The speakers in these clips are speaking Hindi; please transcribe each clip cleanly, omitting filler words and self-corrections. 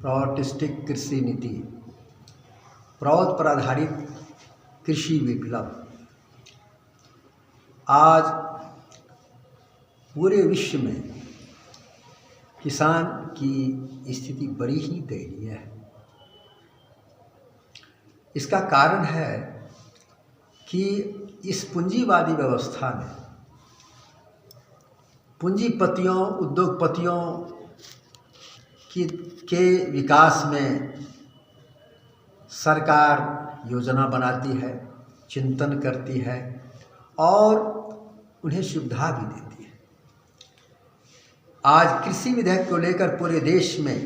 प्रावोटिस्टिक कृषि नीति, प्रौध पर आधारित कृषि विप्लव। आज पूरे विश्व में किसान की स्थिति बड़ी ही दयनीय है। इसका कारण है कि इस पूंजीवादी व्यवस्था में पूंजीपतियों, उद्योगपतियों के विकास में सरकार योजना बनाती है, चिंतन करती है और उन्हें सुविधा भी देती है। आज कृषि विधेयक को लेकर पूरे देश में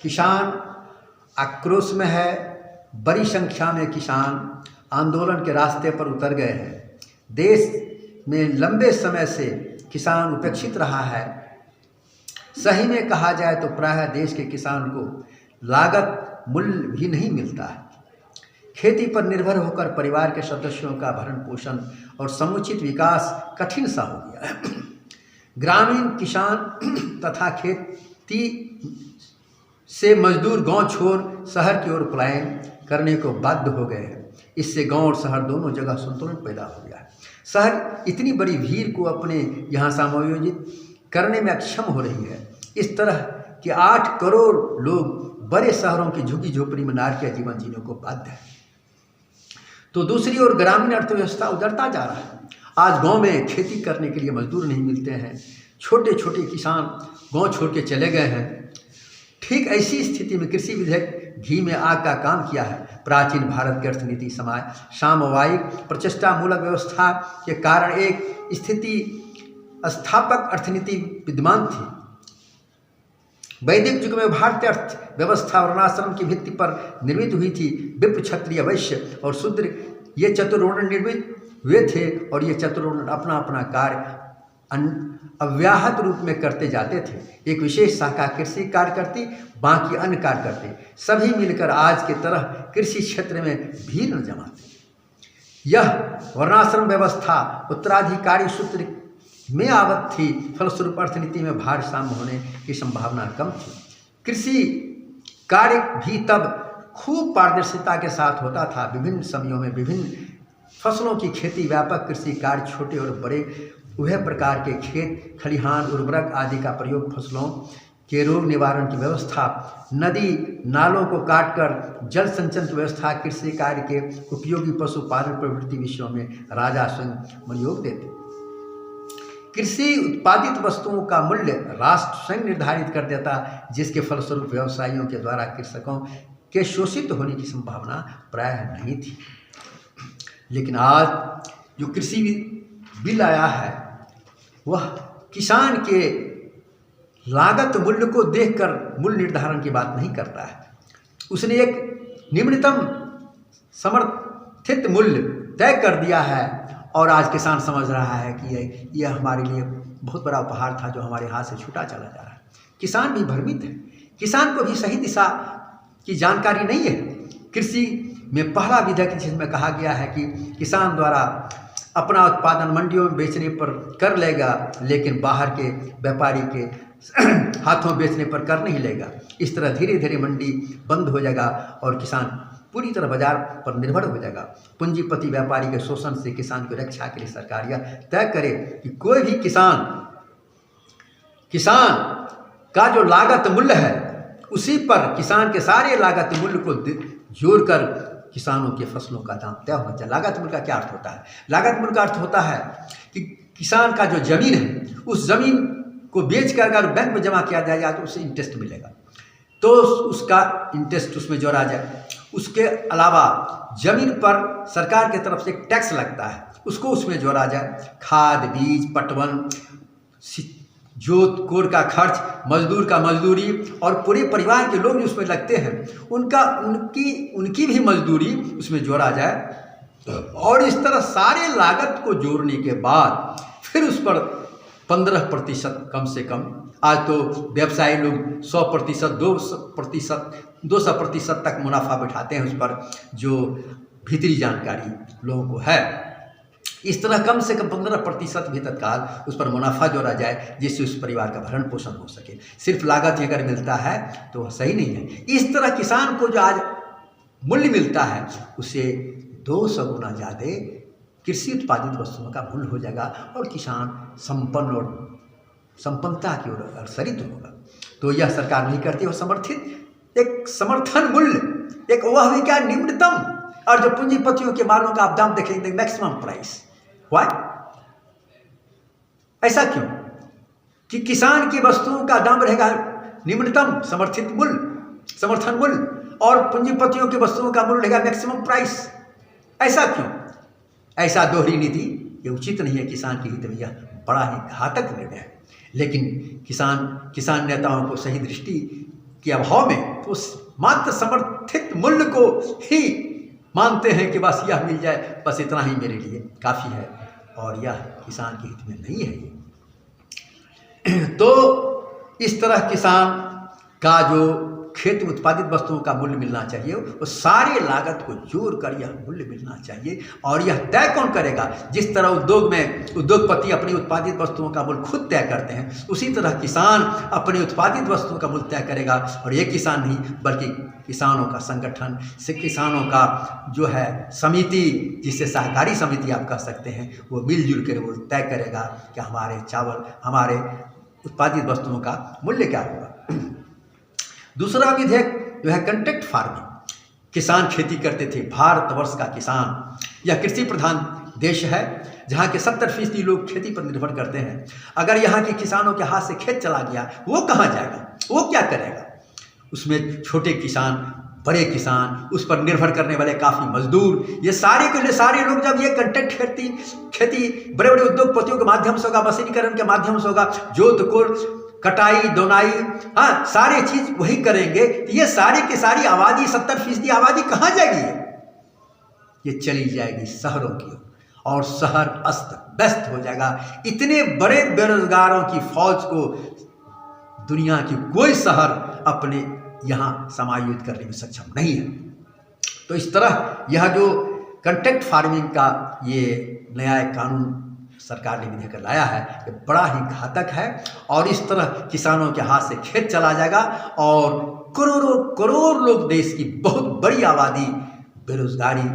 किसान आक्रोश में है। बड़ी संख्या में किसान आंदोलन के रास्ते पर उतर गए हैं। देश में लंबे समय से किसान उपेक्षित रहा है। सही में कहा जाए तो प्रायः देश के किसान को लागत मूल्य भी नहीं मिलता है। खेती पर निर्भर होकर परिवार के सदस्यों का भरण पोषण और समुचित विकास कठिन सा हो गया है। ग्रामीण किसान तथा खेती से मजदूर गांव छोड़ शहर की ओर पलायन करने को बाध्य हो गए हैं। इससे गांव और शहर दोनों जगह संतुलन पैदा हो गया है। शहर इतनी बड़ी भीड़ को अपने यहाँ समायोजित करने में अक्षम हो रही है। इस तरह के 8 करोड़ लोग बड़े शहरों की झुग्गी झोपड़ी में नारकीय जीवन जीने को बाध्य है। तो दूसरी ओर ग्रामीण अर्थव्यवस्था उधरता जा रहा है। आज गांव में खेती करने के लिए मजदूर नहीं मिलते हैं। छोटे छोटे किसान गांव छोड़ के चले गए हैं। ठीक ऐसी स्थिति में कृषि विधेयक घी में आग का काम किया है। प्राचीन भारत की अर्थनीति सामयिक प्रचेष्टामूलक व्यवस्था के कारण एक स्थिति स्थापक अर्थनीति विद्यमान थी। वैदिक युग में भारतीय अर्थव्यवस्था वर्णाश्रम की भित्ति पर निर्मित हुई थी। विप्र, क्षत्रिय, वैश्य और शूद्र ये चतुर्वर्ण निर्मित हुए थे और ये चतुर्वर्ण अपना अपना कार्य अव्याहत रूप में करते जाते थे। एक विशेष शाखा कृषि कार्य करती, बाकी अन्य कार्य करते। सभी मिलकर आज के तरह कृषि क्षेत्र में भीड़ न जमाते। यह वर्णाश्रम व्यवस्था उत्तराधिकारी सूत्र में आवत थी। फलस्वरूप अर्थनीति में भारसाम्य होने की संभावना कम थी। कृषि कार्य भी तब खूब पारदर्शिता के साथ होता था। विभिन्न समयों में विभिन्न फसलों की खेती, व्यापक कृषि कार्य, छोटे और बड़े उभय प्रकार के खेत खलिहान, उर्वरक आदि का प्रयोग, फसलों के रोग निवारण की व्यवस्था, नदी नालों को काटकर जल संचयन की व्यवस्था, कृषि कार्य के उपयोगी पशुपालन प्रभृति विषयों में राजा स्वयं योग देते। कृषि उत्पादित वस्तुओं का मूल्य राष्ट्र स्वयं निर्धारित कर देता, जिसके फलस्वरूप व्यवसायियों के द्वारा कृषकों के शोषित होने की संभावना प्रायः नहीं थी। लेकिन आज जो कृषि बिल आया है वह किसान के लागत मूल्य को देखकर मूल्य निर्धारण की बात नहीं करता है। उसने एक निम्नतम समर्थित मूल्य तय कर दिया है और आज किसान समझ रहा है कि यह हमारे लिए बहुत बड़ा उपहार था जो हमारे हाथ से छूटा चला जा रहा है। किसान भी भ्रमित है। किसान को भी सही दिशा की जानकारी नहीं है। कृषि में पहला विधेयक जिसमें कहा गया है कि किसान द्वारा अपना उत्पादन मंडियों में बेचने पर कर लेगा, लेकिन बाहर के व्यापारी के हाथों बेचने पर कर नहीं लेगा। इस तरह धीरे धीरे मंडी बंद हो जाएगा और किसान पूरी तरह बाजार पर निर्भर हो जाएगा। पूंजीपति व्यापारी के शोषण से किसान की रक्षा के लिए सरकार यह तय करे कि कोई भी किसान का जो लागत मूल्य है उसी पर किसान के सारे लागत मूल्य को जोड़कर किसानों के फसलों का दाम तय होना चाहिए। लागत मूल्य का क्या अर्थ होता है? लागत मूल्य का अर्थ होता है कि किसान का जो जमीन है उस जमीन को बेच कर अगर बैंक में जमा किया जाएगा तो उसे इंटरेस्ट मिलेगा, तो उसका इंटरेस्ट उसमें जोड़ा जाए। उसके अलावा जमीन पर सरकार की तरफ से एक टैक्स लगता है, उसको उसमें जोड़ा जाए। खाद, बीज, पटवन, जोत कोड़ का खर्च, मजदूर का मजदूरी और पूरे परिवार के लोग जो उसमें लगते हैं उनकी भी मजदूरी उसमें जोड़ा जाए। और इस तरह सारे लागत को जोड़ने के बाद फिर उस पर 15% कम से कम, आज तो व्यवसायी लोग 100%, 200% तक मुनाफा बैठाते हैं उस पर, जो भीतरी जानकारी लोगों को है। इस तरह कम से कम 15% भी तत्काल उस पर मुनाफा जोड़ा जाए, जिससे उस परिवार का भरण पोषण हो सके। सिर्फ लागत ही अगर मिलता है तो वह सही नहीं है। इस तरह किसान को जो आज मूल्य मिलता है उससे 200 गुना ज़्यादा कृषि उत्पादित वस्तुओं का मूल्य हो जाएगा और किसान संपन्न और संपन्नता की ओर अग्रसरित होगा। तो यह सरकार नहीं करती, वह समर्थित एक समर्थन मूल्य, एक वह भी क्या निम्नतम, और जो पूंजीपतियों के मालों का आप दाम देखेंगे मैक्सिमम प्राइस। व्हाई? ऐसा क्यों कि किसान की वस्तुओं का दाम रहेगा निम्नतम समर्थित मूल्य, समर्थन मूल्य, और पूंजीपतियों की वस्तुओं का मूल्य रहेगा मैक्सिमम प्राइस। ऐसा क्यों? ऐसा दोहरी नीति ये उचित नहीं है। किसान के हित में यह बड़ा ही घातक निर्णय है। लेकिन किसान नेताओं को सही दृष्टि के अभाव में तो मात्र समर्थित मूल्य को ही मानते हैं कि बस यह मिल जाए, बस इतना ही मेरे लिए काफ़ी है, और यह किसान के हित में नहीं है। तो इस तरह किसान का जो खेत उत्पादित वस्तुओं का मूल्य मिलना चाहिए, वो सारी लागत को जोड़कर यह मूल्य मिलना चाहिए। और यह तय कौन करेगा? जिस तरह उद्योग में उद्योगपति अपनी उत्पादित वस्तुओं का मूल्य खुद तय करते हैं, उसी तरह किसान अपनी उत्पादित वस्तुओं का मूल्य तय करेगा। और ये किसान नहीं बल्कि किसानों का संगठन से, किसानों का जो है समिति, जिसे सहकारी समिति आप कह सकते हैं, वो मिलजुल कर वो तय करेगा कि हमारे चावल, हमारे उत्पादित वस्तुओं का मूल्य क्या होगा। दूसरा विधेयक जो है कंट्रैक्ट फार्मिंग। किसान खेती करते थे। भारतवर्ष का किसान यह कृषि प्रधान देश है, जहाँ के 70% लोग खेती पर निर्भर करते हैं। अगर यहाँ के किसानों के हाथ से खेत चला गया, वो कहाँ जाएगा? वो क्या करेगा? उसमें छोटे किसान, बड़े किसान, उस पर निर्भर करने वाले काफ़ी मजदूर, ये सारे के लिए सारे लोग जब ये कंट्रैक्ट खेती बड़े बड़े उद्योगपतियों के माध्यम से होगा, मशीनीकरण के माध्यम से होगा, जोत कोड़, कटाई, दोनाई, हाँ सारी चीज वही करेंगे, तो ये सारी की सारी आबादी, 70% आबादी कहाँ जाएगी? ये चली जाएगी शहरों की ओर, और शहर अस्त व्यस्त हो जाएगा। इतने बड़े बेरोजगारों की फौज को दुनिया की कोई शहर अपने यहाँ समायोजित करने में सक्षम नहीं है। तो इस तरह यह जो कंट्रैक्ट फार्मिंग का ये नया कानून सरकार ने विधेयक लाया है, ये बड़ा ही घातक है। और इस तरह किसानों के हाथ से खेत चला जाएगा और करोड़ों करोड़ लोग, देश की बहुत बड़ी आबादी बेरोजगारी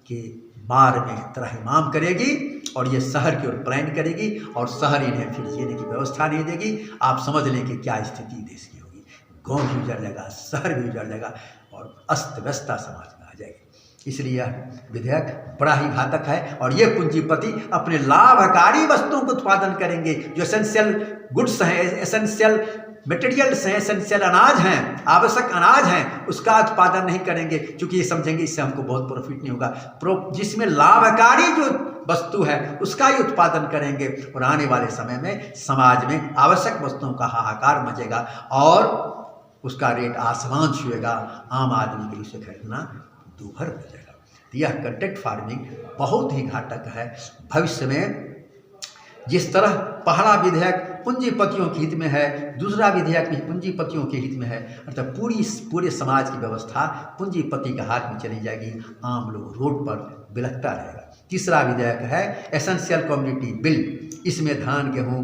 के मार में त्रहिमाम करेगी, और ये शहर की ओर पलायन करेगी, और शहर इन्हें फिर जीने की व्यवस्था नहीं देगी। आप समझ लें कि क्या स्थिति देश की होगी। गाँव भी उजड़ जाएगा, शहर भी उजड़ जाएगा, और अस्त व्यस्तता समाज में आ जाएगी। इसलिए यह विधेयक बड़ा ही घातक है। और ये पूंजीपति अपने लाभकारी वस्तुओं को उत्पादन करेंगे, जो एसेंशियल गुड्स हैं, एसेंशियल मटेरियल्स हैं, एसेंशियल अनाज हैं, आवश्यक अनाज हैं, उसका उत्पादन नहीं करेंगे, क्योंकि ये समझेंगे इससे हमको बहुत प्रॉफिट नहीं होगा। जिसमें लाभकारी जो वस्तु है उसका ही उत्पादन करेंगे, और आने वाले समय में समाज में आवश्यक वस्तुओं का हाहाकार मचेगा और उसका रेट आसमान छुएगा। आम आदमी के लिए उसे खरीदना दूभर हो जाएगा। तो यह कंट्रैक्ट फार्मिंग बहुत ही घातक है। भविष्य में जिस तरह पहला विधेयक पूंजीपतियों के हित में है, दूसरा विधेयक भी पूंजीपतियों के हित में है, अर्थात पूरे समाज की व्यवस्था पूंजीपति के हाथ में चली जाएगी। आम लोग रोड पर बिलखता रहेगा। तीसरा विधेयक है एसेंशियल कम्युनिटी बिल। इसमें धान, गेहूँ,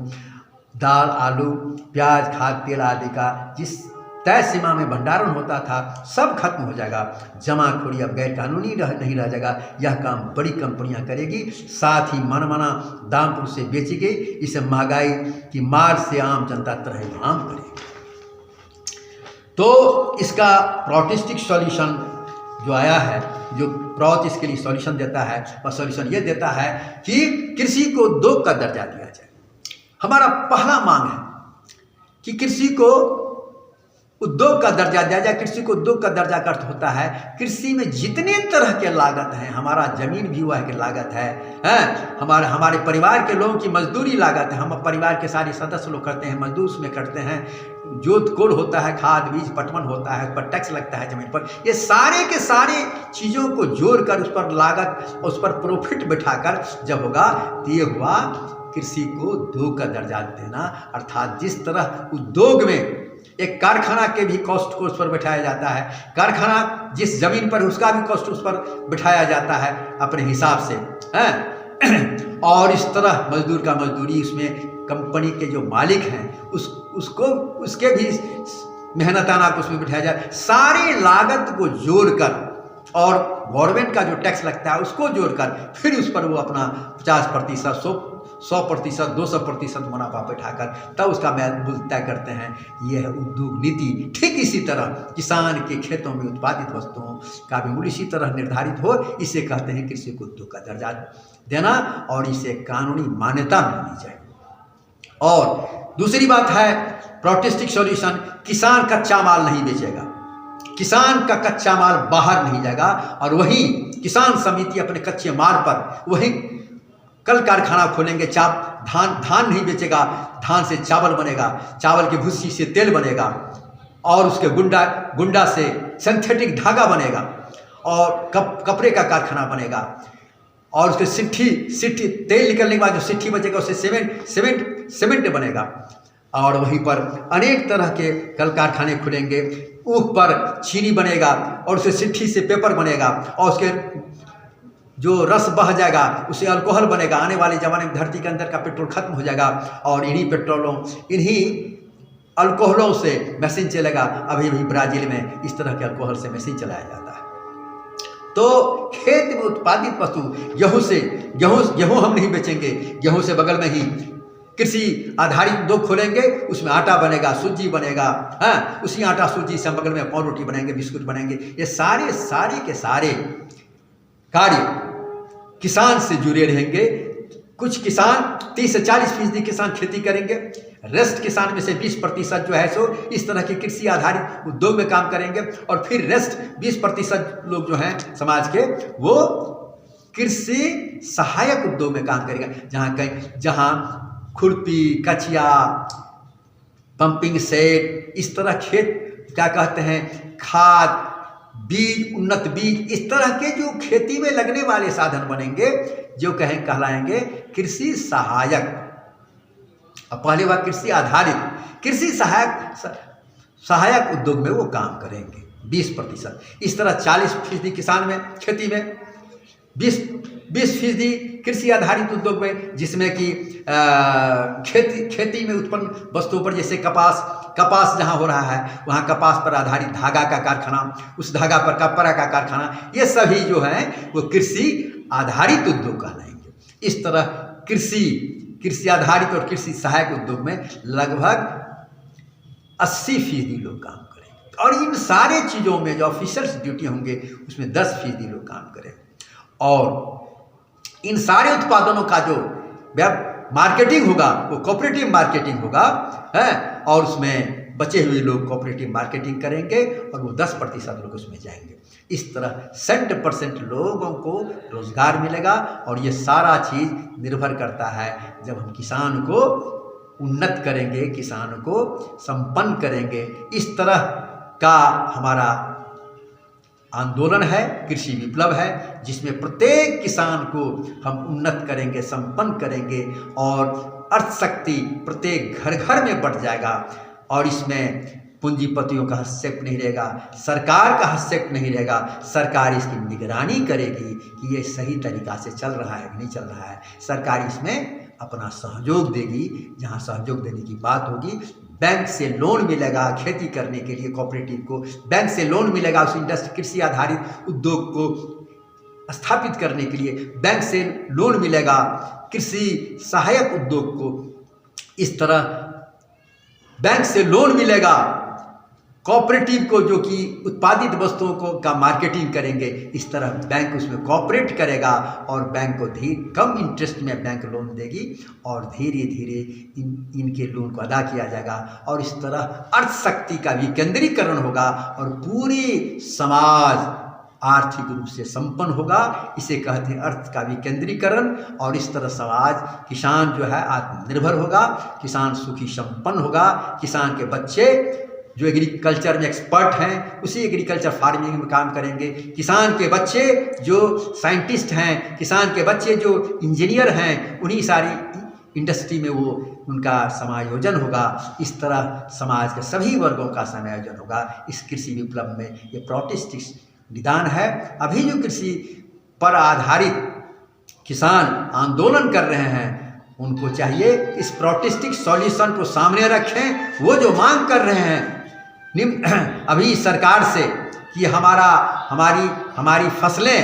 दाल, आलू, प्याज, खाद्य तेल आदि का जिस तय सीमा में भंडारण होता था सब खत्म हो जाएगा। जमाखोरी अब गैर कानूनी नहीं रह जाएगा। यह काम बड़ी कंपनियां करेगी, साथ ही मनमाना दाम पर उसे बेचेगी। इसे महंगाई की मार से आम जनता त्रहिमाम करेगी। तो इसका प्रोटिस्टिक सॉल्यूशन जो आया है, जो प्रॉत इसके लिए सॉल्यूशन देता है, वह सॉल्यूशन ये देता है कि कृषि को उद्योग का दर्जा दिया जाए। हमारा पहला मांग है कि कृषि को उद्योग का दर्जा दिया जाए। कृषि को उद्योग का दर्जा का अर्थ होता है कृषि में जितने तरह के लागत हैं, हमारा जमीन भी हुआ है कि लागत है, हमारे परिवार के लोगों की मजदूरी लागत है। हम परिवार के सारे सदस्य लोग करते हैं, मजदूर उसमें करते हैं, जोत कोड़ होता है, खाद बीज पटवन होता है, उस पर टैक्स लगता है जमीन पर। ये सारे के सारे चीज़ों को जोड़कर उस पर लागत, उस पर प्रॉफिट बिठाकर जब होगा तो ये हुआ कृषि को उद्योग का दर्जा देना। अर्थात जिस तरह उद्योग में एक कारखाना के भी कॉस्ट को उस पर बिठाया जाता है, कारखाना जिस जमीन पर उसका भी कॉस्ट उस पर बिठाया जाता है अपने हिसाब से, है और इस तरह मजदूर का मजदूरी, उसमें कंपनी के जो मालिक हैं उसको उसके भी मेहनताना को उसमें बिठाया जाए, सारी लागत को जोड़कर और गवर्नमेंट का जो टैक्स लगता है उसको जोड़कर फिर उस पर वो अपना 50%, 100%, 200% मुनाफा बैठाकर तब उसका मूल्य तय करते हैं। यह है उद्योग नीति। ठीक इसी तरह किसान के खेतों में उत्पादित वस्तुओं का भी मूल्य इसी तरह निर्धारित हो, इसे कहते हैं कृषि को उद्योग का दर्जा देना और इसे कानूनी मान्यता मिलनी चाहिए। और दूसरी बात है प्रोटेस्टिक सॉल्यूशन, किसान कच्चा माल नहीं बेचेगा, किसान का कच्चा माल बाहर नहीं जाएगा और वही किसान समिति अपने कच्चे माल पर वही कल कारखाना खोलेंगे। धान नहीं बेचेगा, धान से चावल बनेगा, चावल की भूसी से तेल बनेगा और उसके गुंडा से सिंथेटिक धागा बनेगा और कपड़े का कारखाना बनेगा और उसके सिट्ठी तेल निकलने के बाद जो सिट्ठी बचेगा उससे सीमेंट बनेगा और वहीं पर अनेक तरह के कल कारखाने खुलेंगे। ऊख पर चीनी बनेगा और उससे सिट्ठी से पेपर बनेगा और उसके जो रस बह जाएगा उससे अल्कोहल बनेगा। आने वाले ज़माने में धरती के अंदर का पेट्रोल खत्म हो जाएगा और इन्हीं अल्कोहलों से मशीन चलेगा। अभी ब्राज़ील में इस तरह के अल्कोहल से मशीन चलाया जाता है। तो खेत में उत्पादित वस्तु गेहूँ हम नहीं बेचेंगे, गेहूँ से बगल में ही कृषि आधारित उद्योग खोलेंगे, उसमें आटा बनेगा, सूजी बनेगा, हाँ उसी आटा सूजी से बगल में पाव रोटी बनेंगे, बिस्कुट बनेंगे। ये सारे के सारे कार्य किसान से जुड़े रहेंगे। कुछ किसान 30 से 40% किसान खेती करेंगे, रेस्ट किसान में से 20% जो है सो इस तरह के कृषि आधारित उद्योग में काम करेंगे और फिर रेस्ट 20% लोग जो हैं समाज के वो कृषि सहायक उद्योग में काम करेगा, जहाँ खुरपी, कचिया, पंपिंग सेट, इस तरह खेत क्या कहते हैं खाद, बीज, उन्नत बीज, इस तरह के जो खेती में लगने वाले साधन बनेंगे जो कहलाएंगे कृषि सहायक। अब पहले बात कृषि आधारित, कृषि सहायक उद्योग में वो काम करेंगे 20%। इस तरह 40% किसान में खेती में, 20% कृषि आधारित उद्योग में, जिसमें कि खेती में उत्पन्न वस्तुओं पर जैसे कपास जहाँ हो रहा है वहाँ कपास पर आधारित धागा का कारखाना, उस धागा पर कपड़ा का कारखाना, ये सभी जो हैं वो कृषि आधारित उद्योग कहलाएंगे। इस तरह कृषि आधारित और कृषि सहायक उद्योग में लगभग 80% लोग काम करेंगे और इन सारे चीज़ों में जो ऑफिसर्स ड्यूटी होंगे उसमें 10% लोग काम करेंगे और इन सारे उत्पादनों का जो मार्केटिंग होगा वो कोऑपरेटिव मार्केटिंग होगा है और उसमें बचे हुए लोग कोऑपरेटिव मार्केटिंग करेंगे और वो 10% लोग उसमें जाएंगे। इस तरह 60% लोगों को रोजगार मिलेगा और ये सारा चीज़ निर्भर करता है जब हम किसान को उन्नत करेंगे, किसान को संपन्न करेंगे। इस तरह का हमारा आंदोलन है, कृषि विप्लव है, जिसमें प्रत्येक किसान को हम उन्नत करेंगे, संपन्न करेंगे और अर्थशक्ति प्रत्येक घर में बढ़ जाएगा और इसमें पूंजीपतियों का हस्तक्षेप नहीं रहेगा, सरकार का हस्तक्षेप नहीं रहेगा। सरकार इसकी निगरानी करेगी कि ये सही तरीक़ा से चल रहा है कि नहीं चल रहा है। सरकार इसमें अपना सहयोग देगी, जहाँ सहयोग देने की बात होगी। बैंक से लोन मिलेगा खेती करने के लिए, कोऑपरेटिव को बैंक से लोन मिलेगा उस इंडस्ट्री कृषि आधारित उद्योग को स्थापित करने के लिए, बैंक से लोन मिलेगा कृषि सहायक उद्योग को। इस तरह बैंक से लोन मिलेगा कोऑपरेटिव को जो कि उत्पादित वस्तुओं को का मार्केटिंग करेंगे। इस तरह बैंक उसमें कोऑपरेट करेगा और बैंक को कम इंटरेस्ट में बैंक लोन देगी और धीरे धीरे इनके लोन को अदा किया जाएगा और इस तरह अर्थशक्ति का विकेंद्रीकरण होगा और पूरी समाज आर्थिक रूप से संपन्न होगा। इसे कहते हैं अर्थ का विकेंद्रीकरण और इस तरह समाज, किसान जो है आत्मनिर्भर होगा, किसान सुखी संपन्न होगा। किसान के बच्चे जो एग्रीकल्चर में एक्सपर्ट हैं उसी एग्रीकल्चर फार्मिंग में काम करेंगे, किसान के बच्चे जो साइंटिस्ट हैं, किसान के बच्चे जो इंजीनियर हैं, उन्हीं सारी इंडस्ट्री में वो उनका समायोजन होगा। इस तरह समाज के सभी वर्गों का समायोजन होगा। इस कृषि विप्लव में ये प्रोटेस्टिक निदान है। अभी जो कृषि पर आधारित किसान आंदोलन कर रहे हैं, उनको चाहिए इस प्रोटेस्टिक सॉल्यूशन को सामने रखें। वो जो मांग कर रहे हैं अभी सरकार से कि हमारी फसलें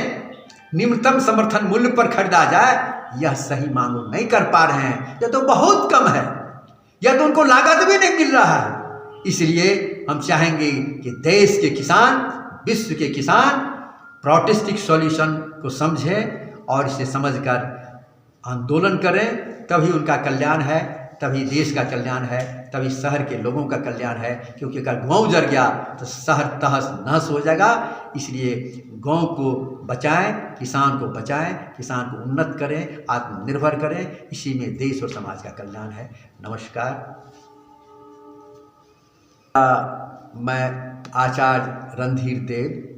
निम्नतम समर्थन मूल्य पर खरीदा जाए, यह सही मांग नहीं कर पा रहे हैं। यह तो बहुत कम है, यह तो उनको लागत भी नहीं मिल रहा है। इसलिए हम चाहेंगे कि देश के किसान, विश्व के किसान प्रोटेस्टिक सॉल्यूशन को समझें और इसे समझकर आंदोलन करें। तभी उनका कल्याण है, तभी देश का कल्याण है, तभी शहर के लोगों का कल्याण है। क्योंकि अगर गाँव जल गया तो शहर तहस नहस हो जाएगा। इसलिए गाँव को बचाएं, किसान को बचाएं, किसान को उन्नत करें, आत्मनिर्भर करें। इसी में देश और समाज का कल्याण है। नमस्कार। मैं आचार्य रणधीर देव